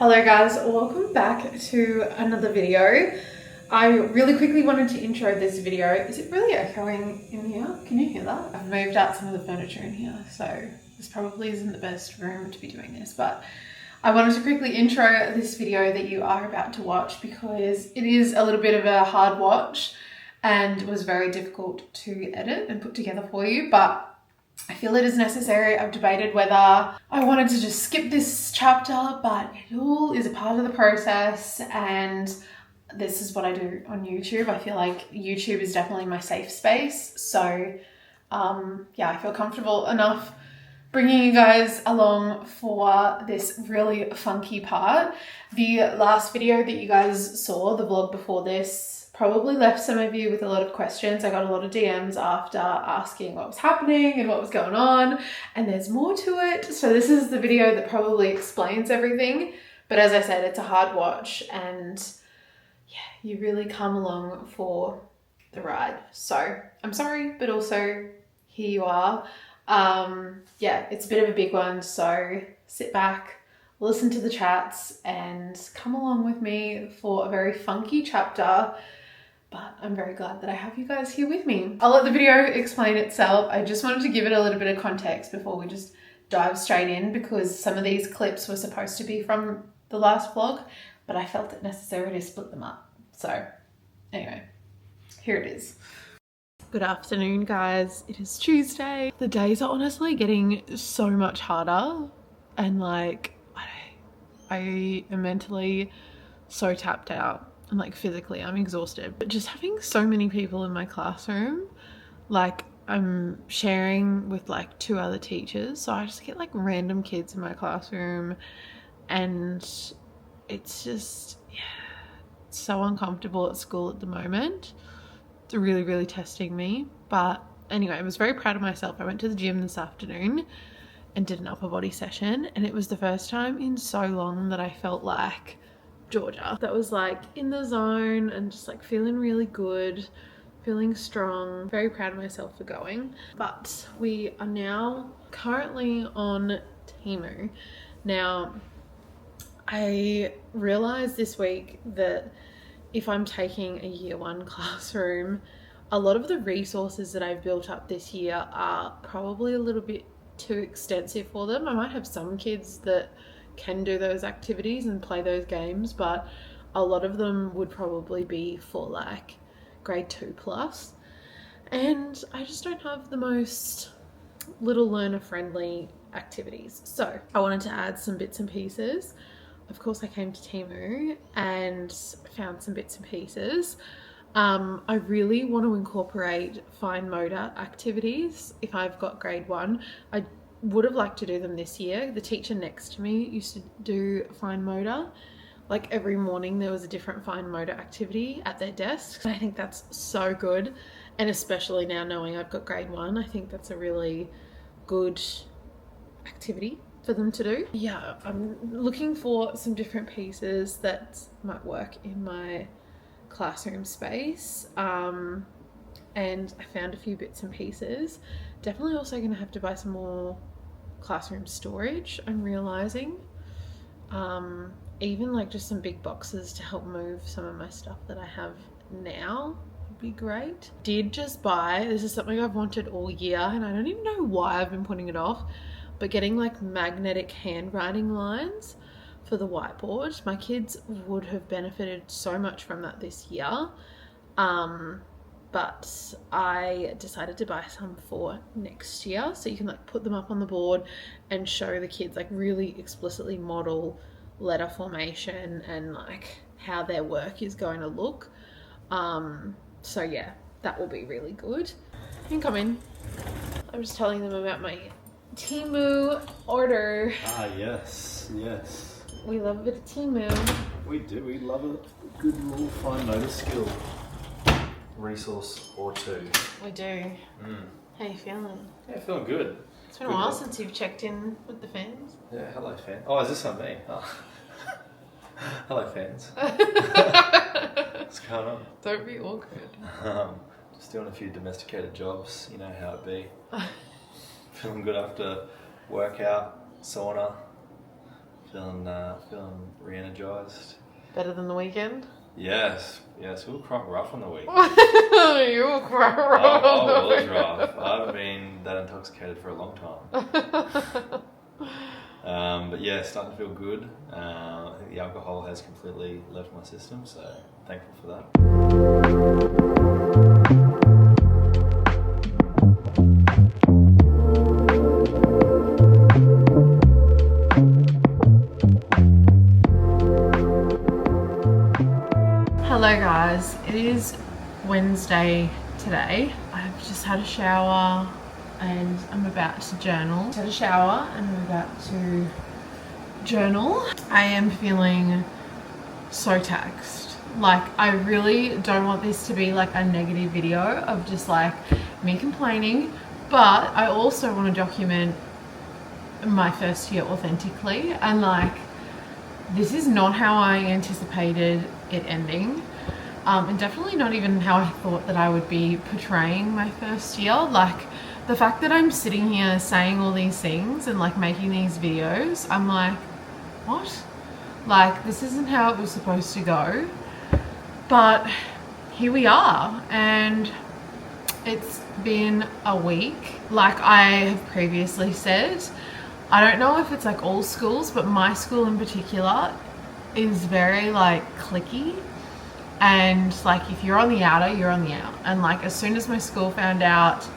Hello guys, welcome back to another video. I really quickly wanted to intro this video. Is it really echoing in here? Can you hear that? I've moved out some of the furniture in here, so this probably isn't the best room to be doing this, but I wanted to quickly intro this video that you are about to watch because it is a little bit of a hard watch and was very difficult to edit and put together for you, but I feel it is necessary. I've debated whether I wanted to just skip this chapter, but it all is a part of the process and this is what I do on YouTube. I feel like YouTube is definitely my safe space. So yeah, I feel comfortable enough bringing you guys along for this really funky part. The last video that you guys saw, the vlog before this, probably left some of you with a lot of questions. I got a lot of DMs after asking what was happening and what was going on, and there's more to it. So this is the video that probably explains everything. But as I said, it's a hard watch and yeah, you really come along for the ride. So I'm sorry, but also here you are. Yeah, it's a bit of a big one. So sit back, listen to the chats and come along with me for a very funky chapter. But I'm very glad that I have you guys here with me. I'll let the video explain itself. I just wanted to give it a little bit of context before we just dive straight in because some of these clips were supposed to be from the last vlog, but I felt it necessary to split them up. So anyway, here it is. Good afternoon, guys. It is Tuesday. The days are honestly getting so much harder and like I am mentally so tapped out. And like physically I'm exhausted, but just having so many people in my classroom, like I'm sharing with like 2 other teachers, so I just get like random kids in my classroom and it's just, yeah, it's so uncomfortable at school at the moment. It's really testing me. But anyway, I was very proud of myself. I went to the gym this afternoon and did an upper body session, and it was the first time in so long that I felt like Georgia. That was like in the zone and just like feeling really good, feeling strong. Very proud of myself for going. But we are now currently on Temu. Now, I realized this week that if I'm taking a year 1 classroom, a lot of the resources that I've built up this year are probably a little bit too extensive for them. I might have some kids that can do those activities and play those games, but a lot of them would probably be for like grade 2 plus, and I just don't have the most little learner friendly activities. So I wanted to add some bits and pieces. Of course I came to Temu and found some bits and pieces. I really want to incorporate fine motor activities if I've got grade 1. I would have liked to do them this year. The teacher next to me used to do fine motor. Like every morning there was a different fine motor activity at their desk. I think that's so good. And especially now knowing I've got grade 1, I think that's a really good activity for them to do. Yeah, I'm looking for some different pieces that might work in my classroom space. And I found a few bits and pieces. Definitely also going to have to buy some more classroom storage, I'm realizing. Even like just some big boxes to help move some of my stuff that I have now would be great. Did just buy, this is something I've wanted all year and I don't even know why I've been putting it off, but getting like magnetic handwriting lines for the whiteboard. My kids would have benefited so much from that this year. But I decided to buy some for next year so you can like put them up on the board and show the kids, like really explicitly model letter formation and like how their work is going to look. So yeah, that will be really good. You can come in. I'm just telling them about my Temu order. Ah, yes. We love a bit of Temu. We do. We love a good little fine motor skill resource or 2. We do. How you feeling? Yeah, feeling good. It's been a while since you've checked in with the fans. Yeah, hello fans. Oh, is this on me? Oh. Hello fans. What's going on? Don't be awkward. Just doing a few domesticated jobs, you know how it be. Feeling good after workout, sauna, Feeling re-energized. Better than the weekend? Yes, we were quite rough on the weekend. You were quite rough. I was rough. I haven't been that intoxicated for a long time. But yeah, starting to feel good. I think the alcohol has completely left my system, so thankful for that. Hello guys, it is Wednesday today. I've just had a shower and I'm about to journal. Just had a shower and I'm about to journal. I am feeling so taxed. Like, I really don't want this to be like a negative video of just like me complaining, but I also want to document my first year authentically, and like, this is not how I anticipated it ending, and definitely not even how I thought that I would be portraying my first year. Like, the fact that I'm sitting here saying all these things and like making these videos, I'm like, what? Like, this isn't how it was supposed to go. But here we are, and it's been a week. Like I have previously said, I don't know if it's like all schools, but my school in particular is very like cliquey, and like if you're on the outer, you're on the out. And like as soon as my school found out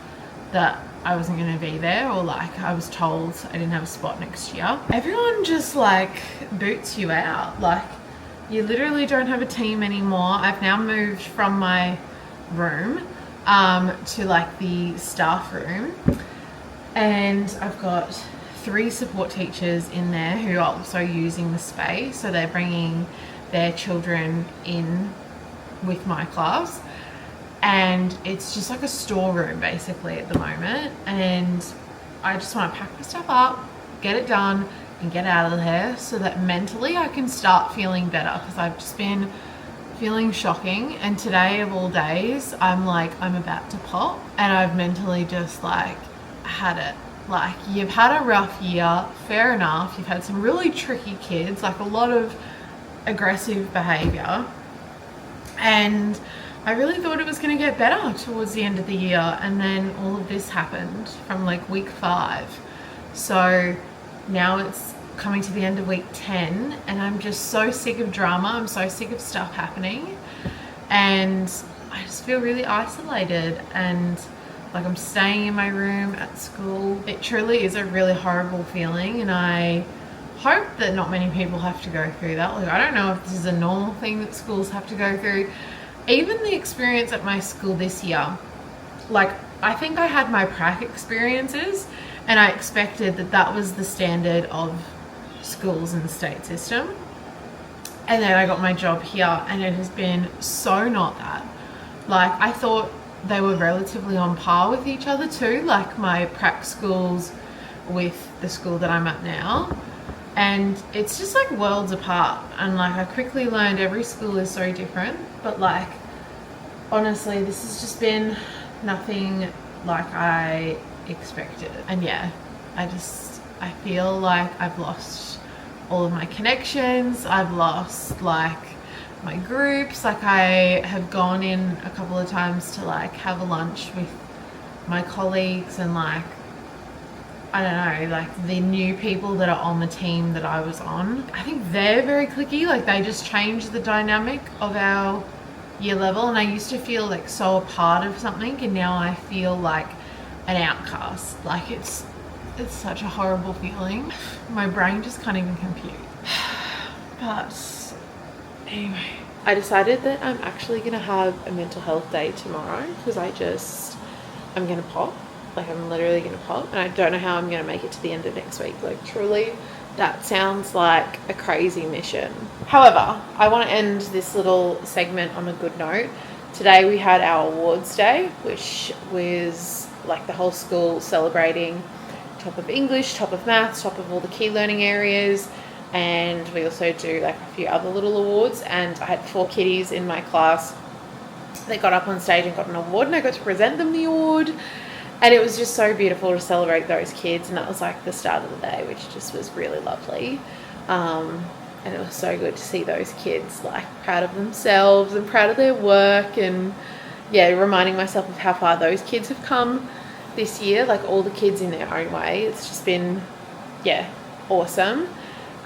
that I wasn't going to be there, or like I was told I didn't have a spot next year, everyone just like boots you out. Like, you literally don't have a team anymore. I've now moved from my room to like the staff room, and I've got 3 support teachers in there who are also using the space, so they're bringing their children in with my class, and it's just like a storeroom basically at the moment, and I just want to pack my stuff up, get it done, and get out of there so that mentally I can start feeling better, because I've just been feeling shocking, and today of all days I'm like, I'm about to pop, and I've mentally just like had it. Like, you've had a rough year, fair enough, you've had some really tricky kids, like a lot of aggressive behavior, and I really thought it was going to get better towards the end of the year, and then all of this happened from like week 5. So now it's coming to the end of week 10, and I'm just so sick of drama. I'm so sick of stuff happening, and I just feel really isolated, and like I'm staying in my room at school. It truly is a really horrible feeling, and I hope that not many people have to go through that. Like, I don't know if this is a normal thing that schools have to go through. Even the experience at my school this year, like, I think I had my prac experiences, and I expected that that was the standard of schools in the state system, and then I got my job here, and it has been so not that. Like, I thought they were relatively on par with each other too, like my prac schools with the school that I'm at now, and it's just like worlds apart. And like, I quickly learned every school is so different, but like, honestly, this has just been nothing like I expected. And yeah, I feel like I've lost all of my connections. I've lost like my groups. Like, I have gone in a couple of times to like have a lunch with my colleagues, and like, I don't know, like the new people that are on the team that I was on, I think they're very cliquey. Like, they just changed the dynamic of our year level, and I used to feel like so a part of something, and now I feel like an outcast. Like, it's such a horrible feeling. My brain just can't even compute. But anyway, I decided that I'm actually gonna have a mental health day tomorrow, because I'm gonna pop. Like, I'm literally gonna pop, and I don't know how I'm gonna make it to the end of next week. Like, truly, that sounds like a crazy mission. However, I want to end this little segment on a good note. Today we had our awards day, which was like the whole school celebrating top of English, top of maths, top of all the key learning areas, and we also do like a few other little awards. And I had 4 kiddies in my class that got up on stage and got an award, and I got to present them the award, and it was just so beautiful to celebrate those kids. And that was like the start of the day, which just was really lovely. And it was so good to see those kids like proud of themselves and proud of their work, and yeah, reminding myself of how far those kids have come this year, like all the kids in their own way. It's just been, yeah, awesome.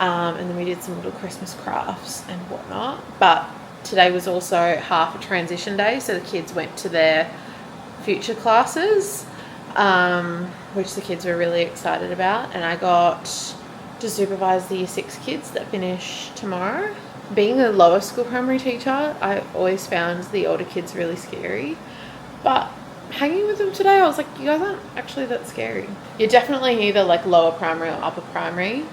And then we did some little Christmas crafts and whatnot. But today was also half a transition day, so the kids went to their future classes, which the kids were really excited about. And I got to supervise the Year 6 kids that finish tomorrow. Being a lower school primary teacher, I always found the older kids really scary. But hanging with them today, I was like, you guys aren't actually that scary. You're definitely either like lower primary or upper primary.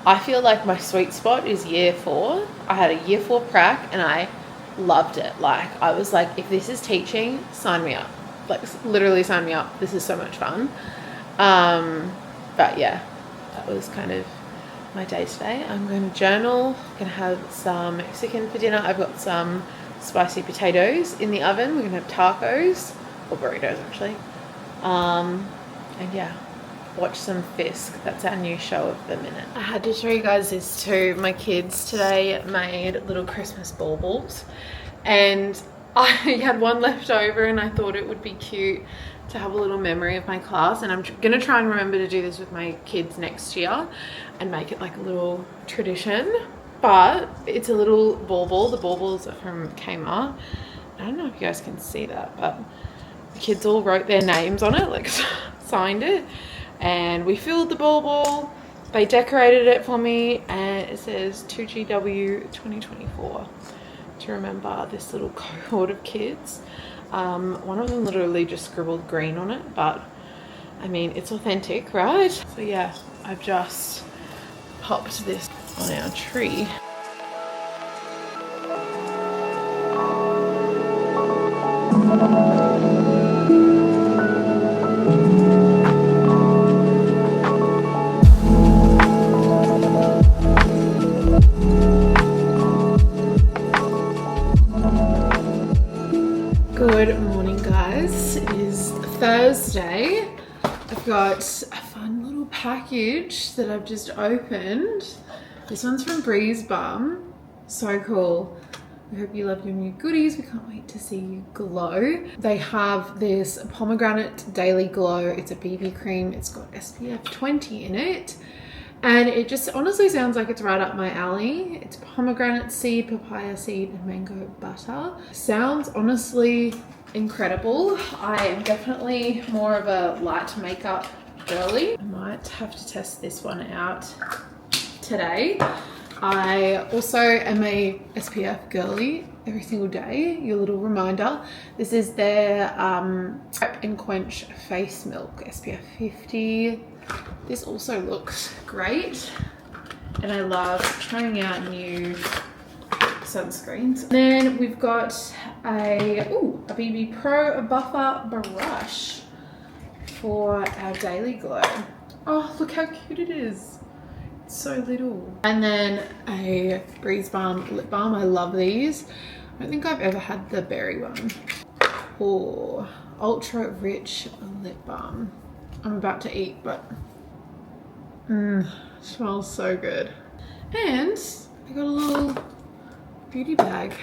I feel like my sweet spot is Year 4. I had a Year 4 prac and I loved it. Like, I was like, if this is teaching, sign me up. Like, literally sign me up. This is so much fun. But yeah, that was kind of my day today. I'm going to journal. I'm going to have some Mexican for dinner. I've got some spicy potatoes in the oven. We're going to have tacos, or burritos actually. And yeah, watch some Fisk. That's our new show of the minute. I had to show you guys this too. My kids today made little Christmas baubles, and I had one left over and I thought it would be cute to have a little memory of my class, and I'm gonna try and remember to do this with my kids next year and make it like a little tradition. But it's a little bauble. The baubles are from Kmart. I don't know if you guys can see that, but the kids all wrote their names on it, like signed it, and we filled the bauble. They decorated it for me, and it says 2GW 2024 to remember this little cohort of kids. One of them literally just scribbled green on it, but I mean, it's authentic, right? So yeah, I've just popped this on our tree. Good morning, guys. It is Thursday. I've got a fun little package that I've just opened. This one's from Breeze Bum. So cool. We hope you love your new goodies. We can't wait to see you glow. They have this pomegranate daily glow. It's a BB cream. It's got SPF 20 in it. And it just honestly sounds like it's right up my alley. It's pomegranate seed, papaya seed, and mango butter. Sounds honestly incredible. I am definitely more of a light makeup girly. I might have to test this one out today. I also am a SPF girly every single day. Your little reminder. This is their Prep and Quench Face Milk SPF 50. This also looks great, and I love trying out new sunscreens. And then we've got a BB Pro Buffer brush for our daily glow. Oh, look how cute it is. It's so little. And then a Breeze Balm lip balm. I love these. I don't think I've ever had the berry one. Oh, ultra rich lip balm. I'm about to eat, but smells so good. And I got a little beauty bag.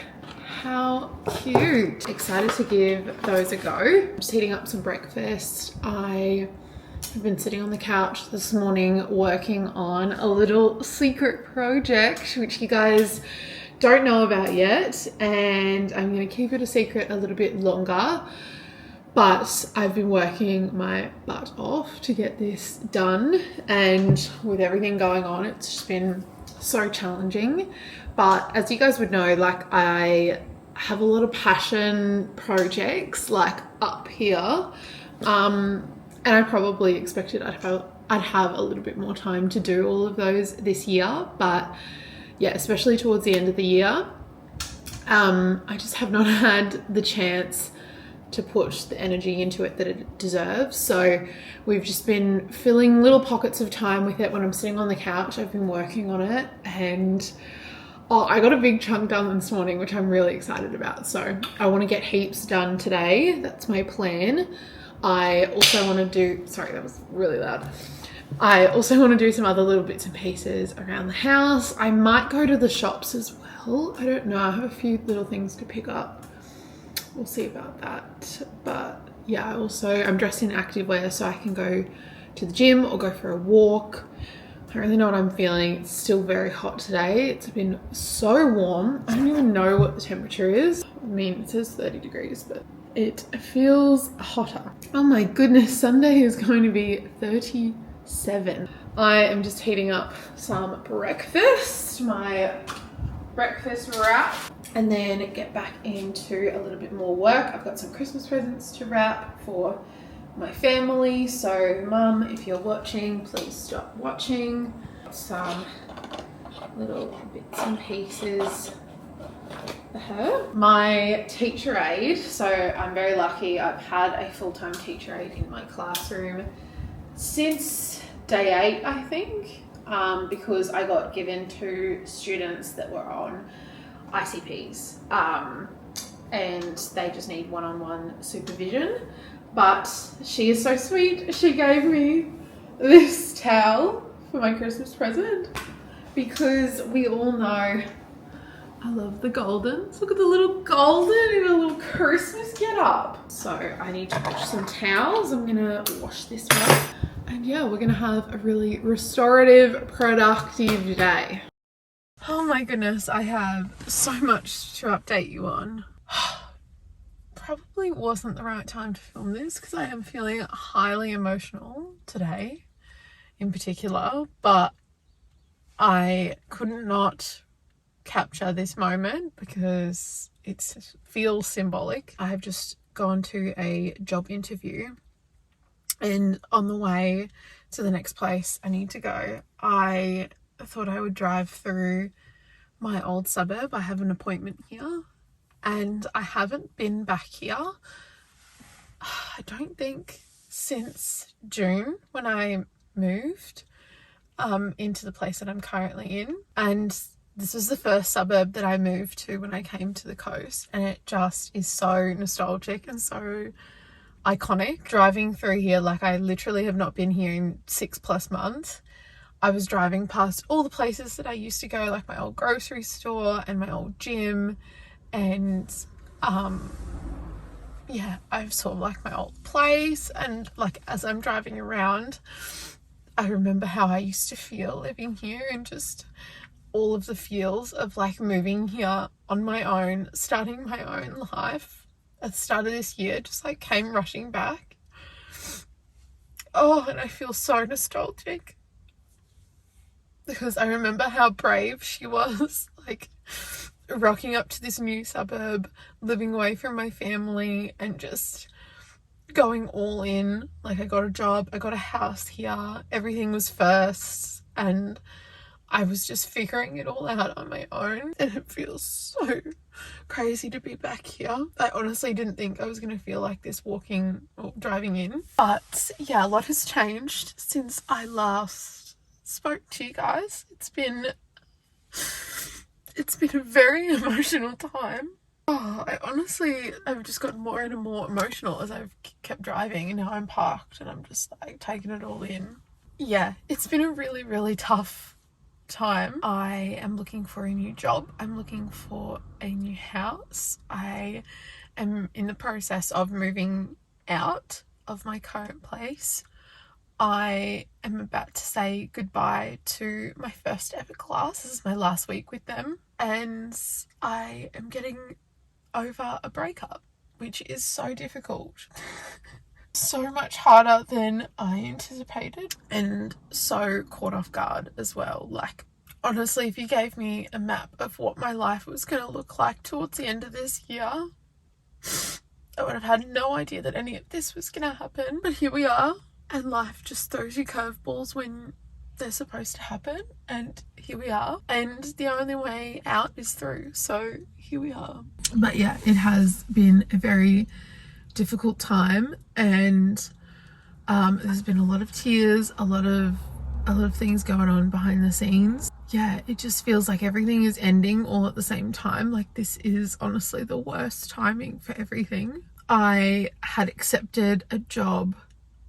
How cute. Excited to give those a go. I'm just heating up some breakfast. I have been sitting on the couch this morning working on a little secret project, which you guys don't know about yet, and I'm going to keep it a secret a little bit longer. But I've been working my butt off to get this done, and with everything going on, it's just been so challenging. But as you guys would know, like, I have a lot of passion projects like up here, and I probably expected I'd have a little bit more time to do all of those this year. But yeah, especially towards the end of the year, I just have not had the chance to put the energy into it that it deserves. So we've just been filling little pockets of time with it. When I'm sitting on the couch, I've been working on it, and I got a big chunk done this morning, which I'm really excited about. So I want to get heaps done today. That's my plan. I also want to do, sorry, that was really loud. I also want to do some other little bits and pieces around the house. I might go to the shops as well. I don't know. I have a few little things to pick up. We'll see about that. But yeah, I'm dressed in activewear so I can go to the gym or go for a walk. I don't really know what I'm feeling. It's still very hot today. It's been so warm. I don't even know what the temperature is. I mean, it says 30 degrees, but it feels hotter. Oh my goodness, Sunday is going to be 37. I am just heating up some breakfast, my breakfast wrap, and then get back into a little bit more work. I've got some Christmas presents to wrap for my family, so mum, if you're watching, please stop watching. Some little bits and pieces for her. My teacher aide, so I'm very lucky. I've had a full-time teacher aide in my classroom since day 8, I think, because I got given to students that were on ICPs, and they just need one-on-one supervision. But she is so sweet. She gave me this towel for my Christmas present because we all know I love the goldens. Look at the little golden in a little Christmas get up. So I need to wash some towels. I'm gonna wash this one. And yeah, we're gonna have a really restorative, productive day. Oh my goodness, I have so much to update you on. Probably wasn't the right time to film this because I am feeling highly emotional today in particular, but I could not capture this moment because it feels symbolic. I have just gone to a job interview, and on the way to the next place I need to go, I thought I would drive through my old suburb. I have an appointment here and I haven't been back here, I don't think, since June when I moved into the place that I'm currently in. And this was the first suburb that I moved to when I came to the coast, and it just is so nostalgic and so iconic. Driving through here, like, I literally have not been here in 6+ months. I was driving past all the places that I used to go, like my old grocery store and my old gym, and yeah, I've sort of like my old place. And like, as I'm driving around, I remember how I used to feel living here, and just all of the feels of like moving here on my own, starting my own life at the start of this year, just like came rushing back. Oh, and I feel so nostalgic because I remember how brave she was, like rocking up to this new suburb, living away from my family, and just going all in. Like, I got a job, I got a house here, everything was first, and I was just figuring it all out on my own, and it feels so crazy to be back here. I honestly didn't think I was going to feel like this walking or driving in, but yeah, a lot has changed since I last spoke to you guys. It's been a very emotional time. Oh, I've just gotten more and more emotional as I've kept driving, and now I'm parked and I'm just like taking it all in. Yeah, it's been a really, really tough time. I am looking for a new job. I'm looking for a new house. I am in the process of moving out of my current place. I am about to say goodbye to my first ever class. This is my last week with them, and I am getting over a breakup, which is so difficult. So much harder than I anticipated, and so caught off guard as well. Like, honestly, if you gave me a map of what my life was going to look like towards the end of this year, I would have had no idea that any of this was going to happen. But here we are, and life just throws you curveballs when they're supposed to happen, and here we are, and the only way out is through, so here we are. But yeah, it has been a very difficult time, and there's been a lot of tears, a lot of things going on behind the scenes. Yeah, it just feels like everything is ending all at the same time. Like, this is honestly the worst timing for everything. I had accepted a job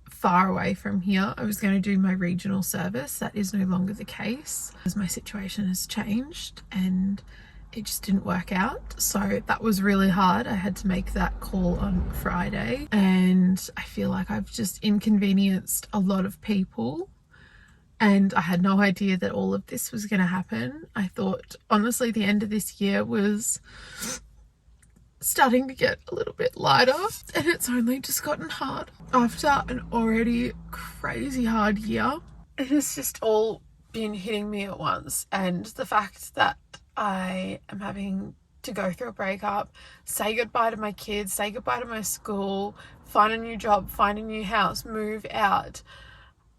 far away from here. I was going to do my regional service. That is no longer the case as my situation has changed and it just didn't work out. So that was really hard. I had to make that call on Friday and I feel like I've just inconvenienced a lot of people and I had no idea that all of this was going to happen. I thought honestly the end of this year was starting to get a little bit lighter and it's only just gotten hard after an already crazy hard year. It has just all been hitting me at once, and the fact that I am having to go through a breakup, say goodbye to my kids, say goodbye to my school, find a new job, find a new house, move out,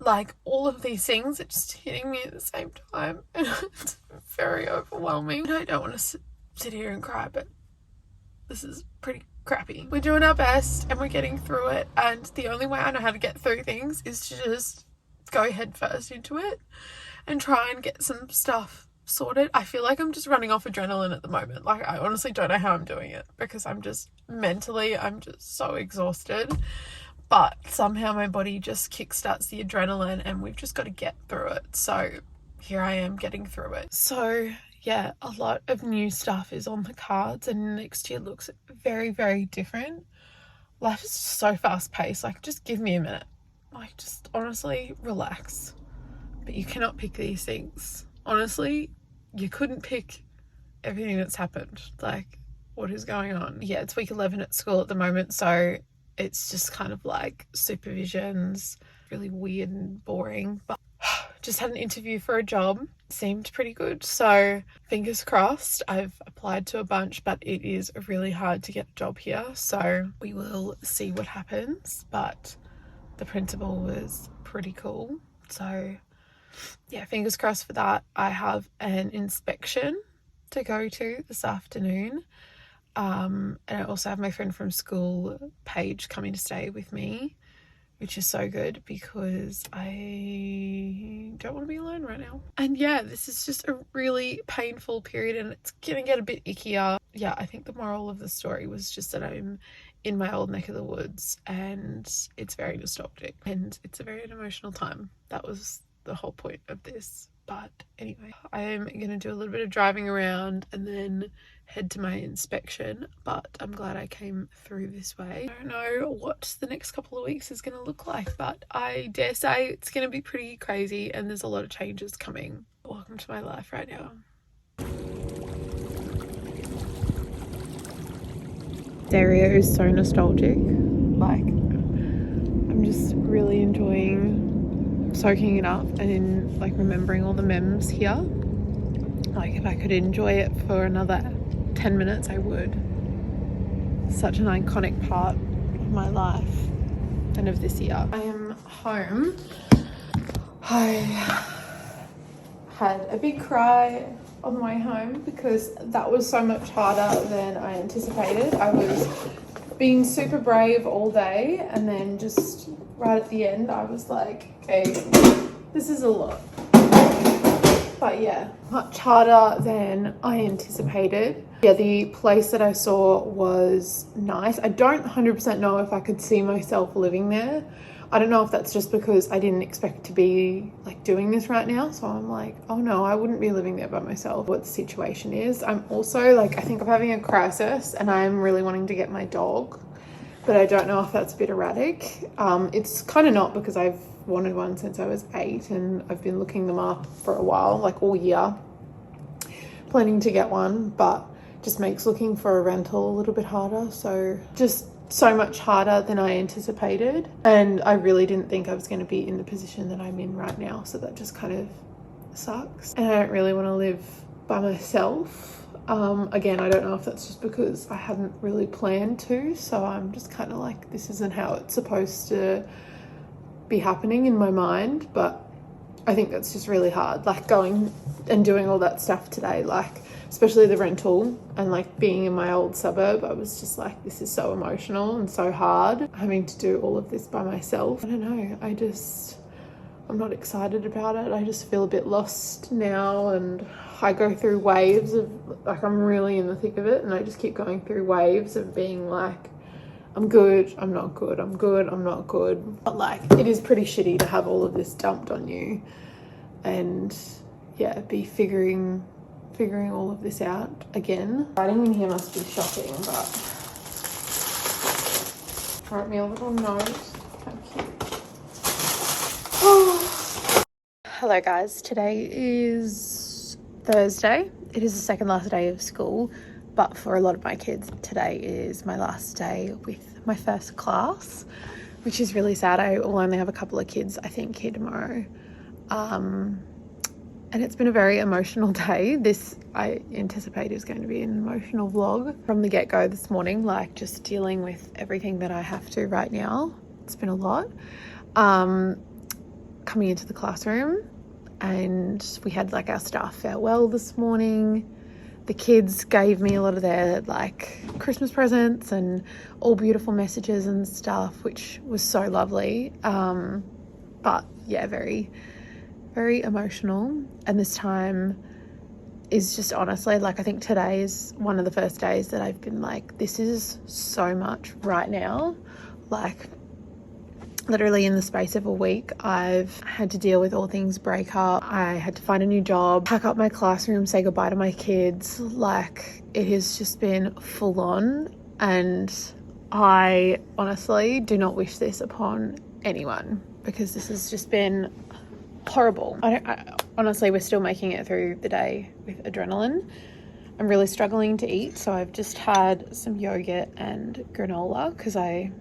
like all of these things are just hitting me at the same time and it's very overwhelming. I don't want to sit here and cry, but this is pretty crappy. We're doing our best and we're getting through it, and the only way I know how to get through things is to just go head first into it and try and get some stuff sorted. I feel like I'm just running off adrenaline at the moment. Like I honestly don't know how I'm doing it because I'm just mentally, I'm just so exhausted, but somehow my body just kickstarts the adrenaline and we've just got to get through it. So here I am getting through it. So yeah, a lot of new stuff is on the cards and next year looks very, very different. Life is so fast paced. Like just give me a minute. Like just honestly relax. But you cannot pick these things. Honestly, you couldn't pick everything that's happened. Like what is going on? Yeah, it's week 11 at school at the moment. So it's just kind of like supervisions, really weird and boring. But just had an interview for a job, seemed pretty good, so fingers crossed. I've applied to a bunch, but it is really hard to get a job here, so we will see what happens. But the principal was pretty cool, so yeah, fingers crossed for that. I have an inspection to go to this afternoon, and I also have my friend from school, Paige, coming to stay with me, which is so good because I don't want to be alone right now. And yeah, this is just a really painful period and it's gonna get a bit ickier. Yeah, I think the moral of the story was just that I'm in my old neck of the woods and it's very nostalgic and it's a very emotional time. That was the whole point of this. But anyway, I'm gonna do a little bit of driving around and then head to my inspection, but I'm glad I came through this way. I don't know what the next couple of weeks is gonna look like, but I dare say it's gonna be pretty crazy and there's a lot of changes coming. Welcome to my life right now. This area is so nostalgic. Like, I'm just really enjoying soaking it up and like remembering all the memes here. Like if I could enjoy it for another 10 minutes I would. Such an iconic part of my life and of this year. I am home. I had a big cry on the way home because that was so much harder than I anticipated. I was being super brave all day and then just right at the end I was like, okay, this is a lot. But yeah, much harder than I anticipated. Yeah, the place that I saw was nice. I don't 100% know if I could see myself living there. I don't know if that's just because I didn't expect to be like doing this right now. So I'm like, oh no, I wouldn't be living there by myself. What the situation is. I'm also like, I think I'm having a crisis and I'm really wanting to get my dog, but I don't know if that's a bit erratic. It's kind of not because I've wanted one since I was 8 and I've been looking them up for a while, like all year, planning to get one, but just makes looking for a rental a little bit harder. So just so much harder than I anticipated, and I really didn't think I was going to be in the position that I'm in right now, so that just kind of sucks. And I don't really want to live by myself. Again, I don't know if that's just because I hadn't really planned to, so I'm just kind of like, this isn't how it's supposed to be happening in my mind. But I think that's just really hard, like going and doing all that stuff today, like especially the rental and like being in my old suburb. I was just like, this is so emotional and so hard having to do all of this by myself. I don't know, I'm not excited about it. I just feel a bit lost now, and I go through waves of like, I'm really in the thick of it and I just keep going through waves of being like, I'm good, I'm not good, I'm good, I'm not good. But like, it is pretty shitty to have all of this dumped on you and yeah, be figuring all of this out again. Writing in here must be shocking, but wrote me a little note. Thank you. Oh. Hello guys, today is Thursday. It is the second last day of school, but for a lot of my kids, today is my last day with my first class, which is really sad. I will only have a couple of kids, I think, here tomorrow. And it's been a very emotional day. This, I anticipate, is going to be an emotional vlog from the get-go this morning, like just dealing with everything that I have to right now. It's been a lot. Coming into the classroom, and we had like our staff farewell this morning. The kids gave me a lot of their like Christmas presents and all beautiful messages and stuff, which was so lovely. But yeah, very emotional. And this time is just honestly, like, I think today is one of the first days that I've been like, this is so much right now. Like, literally in the space of a week, I've had to deal with all things breakup. I had to find a new job, pack up my classroom, say goodbye to my kids. Like, it has just been full on, and I honestly do not wish this upon anyone, because this has just been horrible. Honestly, we're still making it through the day with adrenaline. I'm really struggling to eat, so I've just had some yogurt and granola because I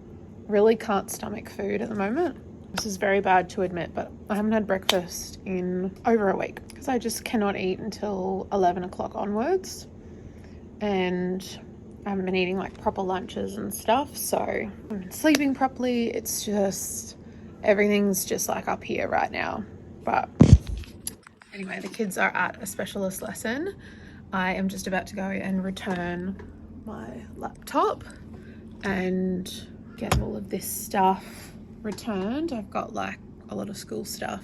really can't stomach food at the moment. This is very bad to admit, but I haven't had breakfast in over a week because I just cannot eat until 11 o'clock onwards, and I haven't been eating like proper lunches and stuff, so I'm sleeping properly. It's just, everything's just like up here right now. But anyway, the kids are at a specialist lesson. I am just about to go and return my laptop and get all of this stuff returned. I've got like a lot of school stuff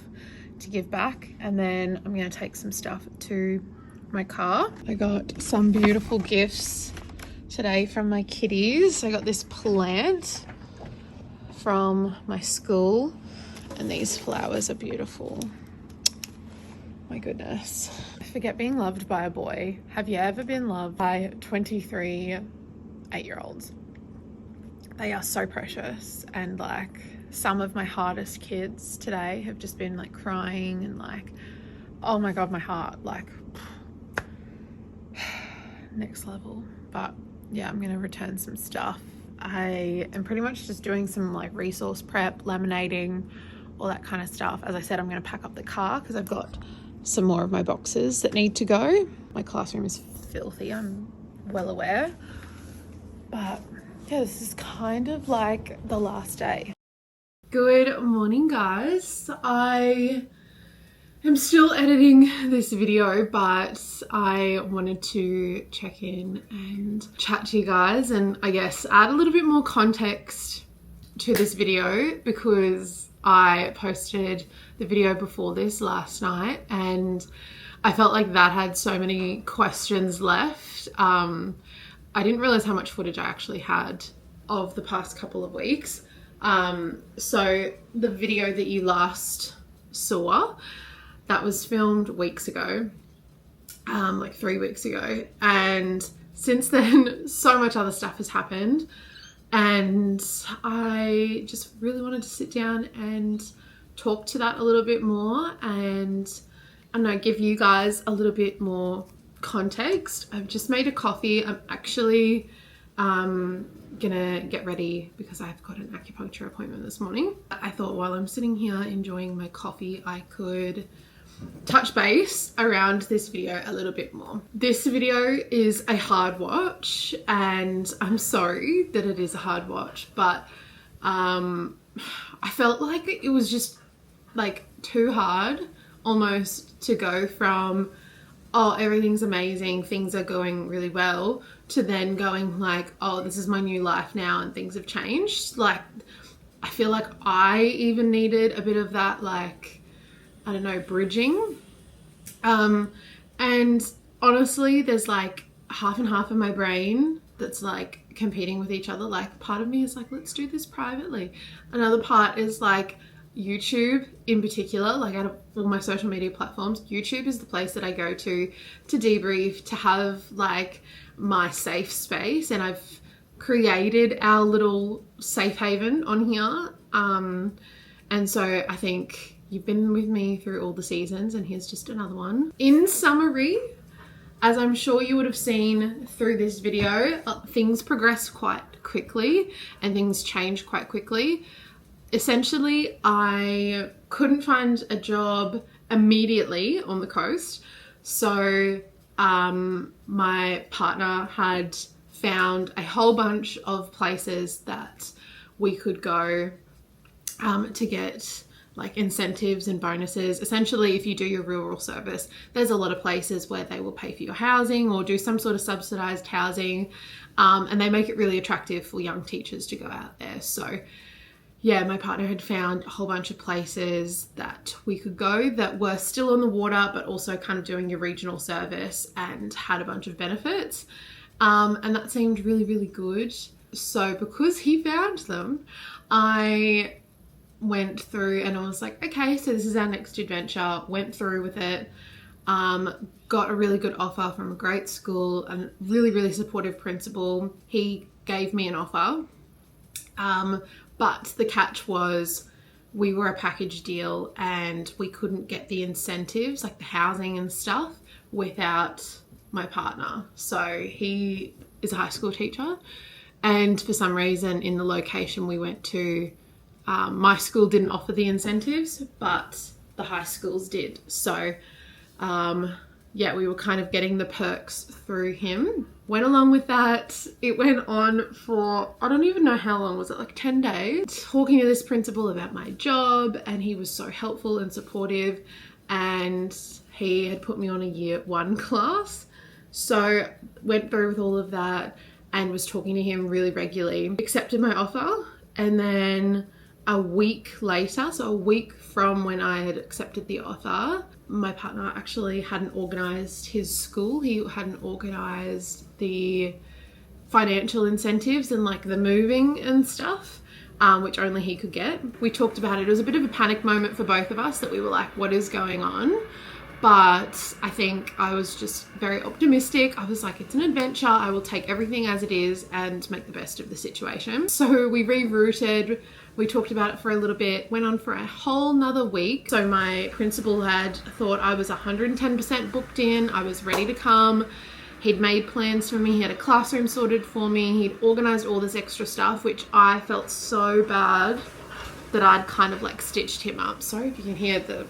to give back, and then I'm going to take some stuff to my car. I got some beautiful gifts today from my kiddies. I got this plant from my school, and these flowers are beautiful. My goodness. I forget being loved by a boy. Have you ever been loved by 23 8-year-olds? They are so precious, and like some of my hardest kids today have just been like crying and like, oh my God, my heart, like next level. But yeah, I'm gonna return some stuff. I am pretty much just doing some like resource prep, laminating, all that kind of stuff. As I said, I'm gonna pack up the car because I've got some more of my boxes that need to go. My classroom is filthy, I'm well aware. But yeah, this is kind of like the last day. Good morning, guys. I am still editing this video, but I wanted to check in and chat to you guys and I guess add a little bit more context to this video, because I posted the video before this last night and I felt like that had so many questions left. I didn't realize how much footage I actually had of the past couple of weeks. So the video that you last saw, that was filmed weeks ago, like 3 weeks ago. And since then, so much other stuff has happened. And I just really wanted to sit down and talk to that a little bit more, and I don't know, give you guys a little bit more context. I've just made a coffee. I'm actually gonna get ready because I've got an acupuncture appointment this morning. I thought while I'm sitting here enjoying my coffee, I could touch base around this video a little bit more. This video is a hard watch, and I'm sorry that it is a hard watch, but I felt like it was just like too hard almost to go from, oh, everything's amazing, things are going really well, to then going like, oh, this is my new life now and things have changed. Like, I feel like I even needed a bit of that, like, I don't know, bridging. And honestly, there's like half and half of my brain that's like competing with each other. Like part of me is like, let's do this privately. Another part is like YouTube in particular, like out of all my social media platforms, YouTube is the place that I go to debrief, to have like my safe space, and I've created our little safe haven on here. And so I think you've been with me through all the seasons, and here's just another one. In summary, as I'm sure you would have seen through this video, things progress quite quickly and things change quite quickly. Essentially, I couldn't find a job immediately on the coast. So my partner had found a whole bunch of places that we could go to get like incentives and bonuses. Essentially, if you do your rural service, there's a lot of places where they will pay for your housing or do some sort of subsidized housing, and they make it really attractive for young teachers to go out there. So yeah, my partner had found a whole bunch of places that we could go that were still on the water, but also kind of doing your regional service and had a bunch of benefits. And that seemed really, really good. So because he found them, I went through and I was like, okay, so this is our next adventure. Went through with it. Got a really good offer from a great school, a really, really supportive principal. He gave me an offer. But the catch was we were a package deal and we couldn't get the incentives, like the housing and stuff, without my partner. So he is a high school teacher, and for some reason in the location we went to, my school didn't offer the incentives, but the high schools did. So yeah, we were kind of getting the perks through him. Went along with that. It went on for, I don't even know how long, was it like 10 days? Talking to this principal about my job, and he was so helpful and supportive, and he had put me on a year 1 class. So went through with all of that and was talking to him really regularly. Accepted my offer, and then a week later, so a week from when I had accepted the offer, my partner actually hadn't organised his school. He hadn't organised the financial incentives and like the moving and stuff, which only he could get. We talked about it. It was a bit of a panic moment for both of us, that we were like, what is going on? But I think I was just very optimistic. I was like, it's an adventure. I will take everything as it is and make the best of the situation. So we rerouted. We talked about it for a little bit, went on for a whole nother week. So my principal had thought I was 110% booked in. I was ready to come. He'd made plans for me. He had a classroom sorted for me. He'd organised all this extra stuff, which I felt so bad that I'd kind of like stitched him up. Sorry if you can hear the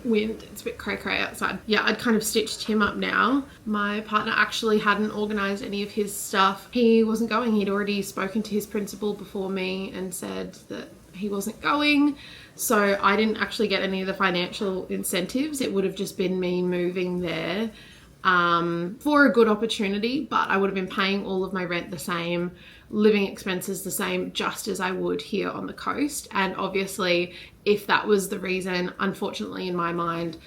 wind, it's a bit cray-cray outside. Yeah, I'd kind of stitched him up now. My partner actually hadn't organised any of his stuff. He wasn't going. He'd already spoken to his principal before me and said that he wasn't going. So I didn't actually get any of the financial incentives. It would have just been me moving there for a good opportunity, but I would have been paying all of my rent the same, living expenses the same, just as I would here on the coast. And obviously, if that was the reason, unfortunately in my mind,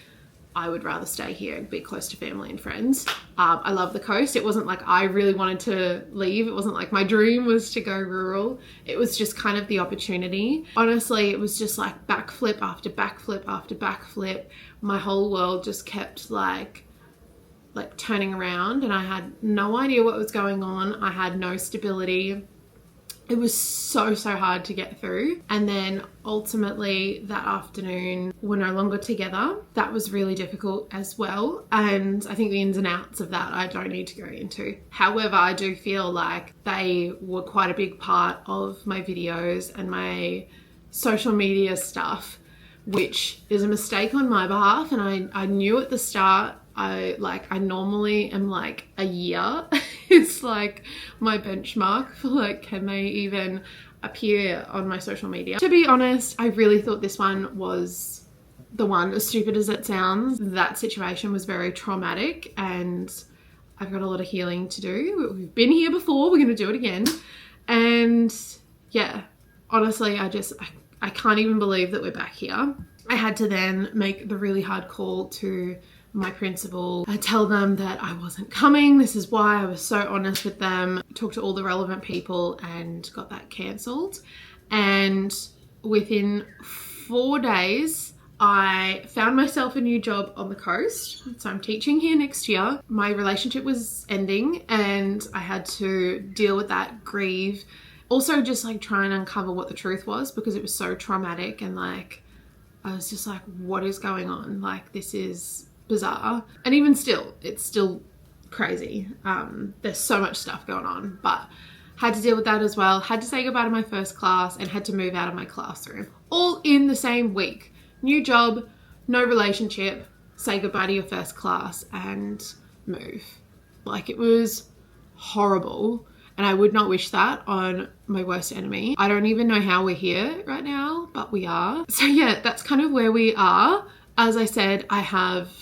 I would rather stay here and be close to family and friends. I love the coast. It wasn't like I really wanted to leave. It wasn't like my dream was to go rural. It was just kind of the opportunity. Honestly, it was just like backflip after backflip after backflip. My whole world just kept like turning around, and I had no idea what was going on. I had no stability. It was so hard to get through. And then ultimately that afternoon, we're no longer together. That was really difficult as well. And I think the ins and outs of that I don't need to go into. However, I do feel like they were quite a big part of my videos and my social media stuff, which is a mistake on my behalf. And I knew at the start, I normally am like a year. It's like my benchmark for like, can they even appear on my social media? To be honest, I really thought this one was the one. As stupid as it sounds, that situation was very traumatic and I've got a lot of healing to do. We've been here before, we're gonna do it again. And yeah, honestly, I can't even believe that we're back here. I had to then make the really hard call to my principal, tell them that I wasn't coming. This is why. I was so honest with them, talked to all the relevant people and got that cancelled. And within 4 days, I found myself a new job on the coast. So I'm teaching here next year. My relationship was ending and I had to deal with that, grieve. Also just like try and uncover what the truth was, because it was so traumatic, and like I was just like, what is going on? Like, this is bizarre. And even still, it's still crazy. There's so much stuff going on, but had to deal with that as well. Had to say goodbye to my first class and had to move out of my classroom. All in the same week. New job, no relationship, say goodbye to your first class and move. Like, it was horrible. And I would not wish that on my worst enemy. I don't even know how we're here right now, but we are. So yeah, that's kind of where we are. As I said, I have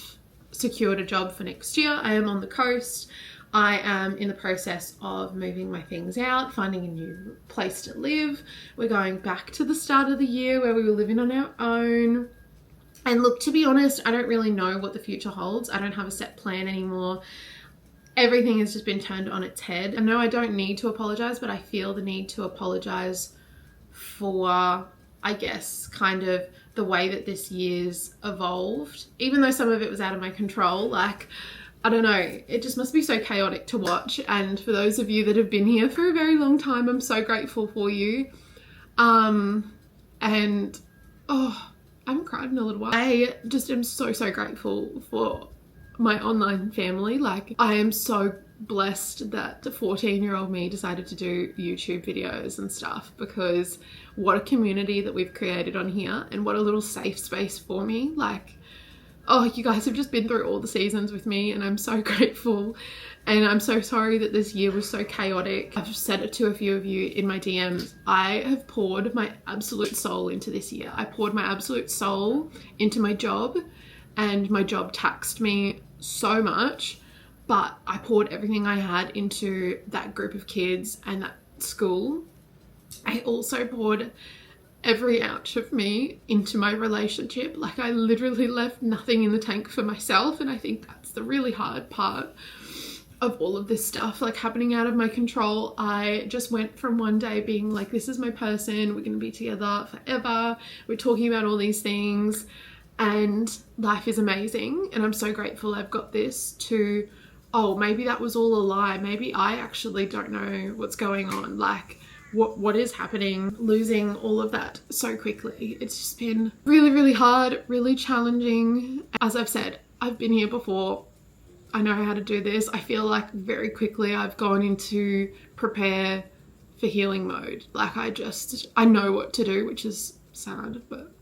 secured a job for next year. I am on the coast. I am in the process of moving my things out, finding a new place to live. We're going back to the start of the year where we were living on our own. And look, to be honest, I don't really know what the future holds. I don't have a set plan anymore. Everything has just been turned on its head. I know I don't need to apologize, but I feel the need to apologize for, I guess, kind of the way that this year's evolved. Even though some of it was out of my control, like, I don't know, it just must be so chaotic to watch. And for those of you that have been here for a very long time, I'm so grateful for you. And, oh, I haven't cried in a little while. I just am so grateful for my online family. Like, I am so blessed that the 14-year-old me decided to do YouTube videos and stuff, because what a community that we've created on here, and what a little safe space for me. Like, oh, you guys have just been through all the seasons with me, and I'm so grateful. And I'm so sorry that this year was so chaotic. I've said it to a few of you in my DMs. I have poured my absolute soul into this year. I poured my absolute soul into my job, and my job taxed me so much, but I poured everything I had into that group of kids and that school. I also poured every ounce of me into my relationship. Like, I literally left nothing in the tank for myself, and I think that's the really hard part of all of this stuff, like, happening out of my control. I just went from one day being like, this is my person, we're gonna be together forever, we're talking about all these things and life is amazing and I'm so grateful I've got this, to, oh, maybe that was all a lie, maybe I actually don't know what's going on, like what is happening, losing all of that so quickly. It's just been really hard, really challenging. As I've said, I've been here before, I know how to do this. I feel like very quickly I've gone into prepare for healing mode. Like, I know what to do, which is sad, but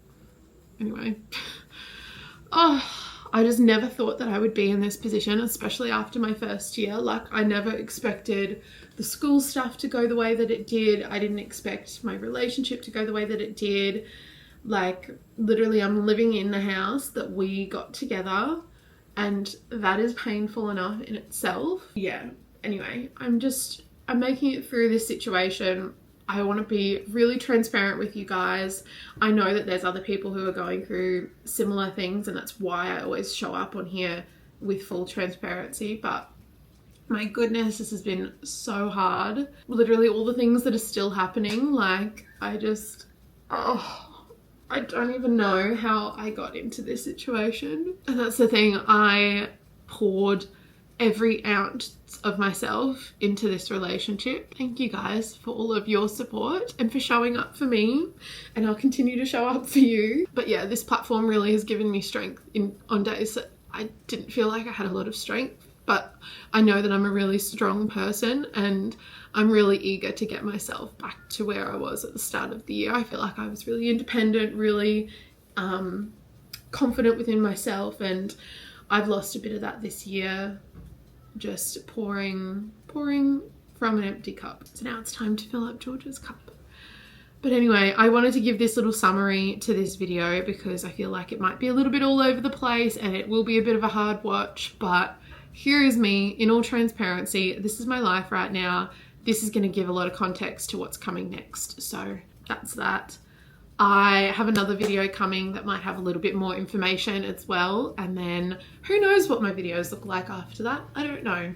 anyway. Oh, I just never thought that I would be in this position, especially after my first year. Like, I never expected the school stuff to go the way that it did. I didn't expect my relationship to go the way that it did. Like, literally, I'm living in the house that we got together, and that is painful enough in itself. Yeah, anyway, I'm making it through this situation. I want to be really transparent with you guys. I know that there's other people who are going through similar things, and that's why I always show up on here with full transparency, but my goodness, this has been so hard. Literally all the things that are still happening, like, I don't even know how I got into this situation. And that's the thing, I poured every ounce of myself into this relationship. Thank you guys for all of your support and for showing up for me, and I'll continue to show up for you. But yeah, this platform really has given me strength on days that I didn't feel like I had a lot of strength, but I know that I'm a really strong person and I'm really eager to get myself back to where I was at the start of the year. I feel like I was really independent, really confident within myself, and I've lost a bit of that this year, just pouring from an empty cup. So now it's time to fill up Georgia's cup. But anyway, I wanted to give this little summary to this video because I feel like it might be a little bit all over the place and it will be a bit of a hard watch, but here is me in all transparency. This is my life right now. This is going to give a lot of context to what's coming next. So that's that. I have another video coming that might have a little bit more information as well, and then who knows what my videos look like after that. I don't know.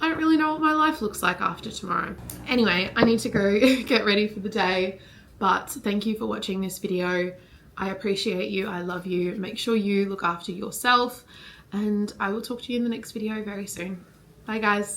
I don't really know what my life looks like after tomorrow. Anyway, I need to go get ready for the day, but thank you for watching this video. I appreciate you. I love you. Make sure you look after yourself, and I will talk to you in the next video very soon. Bye guys.